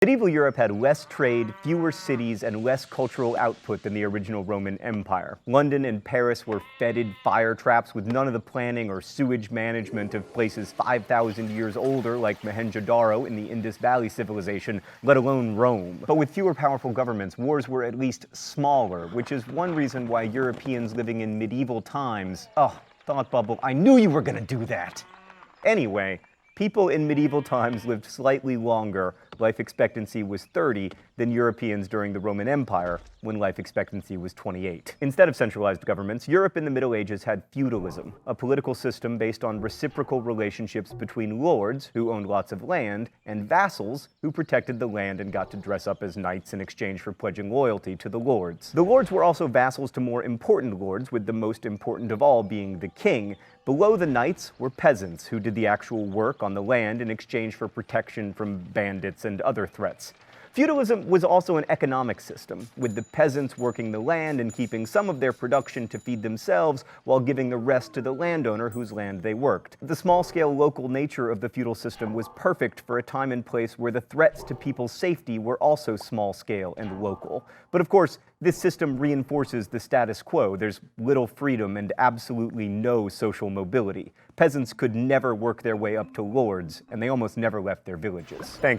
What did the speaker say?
Medieval Europe had less trade, fewer cities, and less cultural output than the original Roman Empire. London and Paris were fetid fire traps with none of the planning or sewage management of places 5,000 years older like Mohenjo-Daro in the Indus Valley civilization, let alone Rome. But with fewer powerful governments, wars were at least smaller, which is one reason why Europeans living in medieval times— thought bubble, I knew you were gonna do that! Anyway, people in medieval times lived slightly longer. Life expectancy was 30 than Europeans during the Roman Empire, when life expectancy was 28. Instead of centralized governments, Europe in the Middle Ages had feudalism, a political system based on reciprocal relationships between lords, who owned lots of land, and vassals, who protected the land and got to dress up as knights in exchange for pledging loyalty to the lords. The lords were also vassals to more important lords, with the most important of all being the king. Below the knights were peasants, who did the actual work on the land in exchange for protection from bandits and other threats. Feudalism was also an economic system, with the peasants working the land and keeping some of their production to feed themselves while giving the rest to the landowner whose land they worked. The small-scale local nature of the feudal system was perfect for a time and place where the threats to people's safety were also small-scale and local. But of course, this system reinforces the status quo. There's little freedom and absolutely no social mobility. Peasants could never work their way up to lords, and they almost never left their villages. Thanks.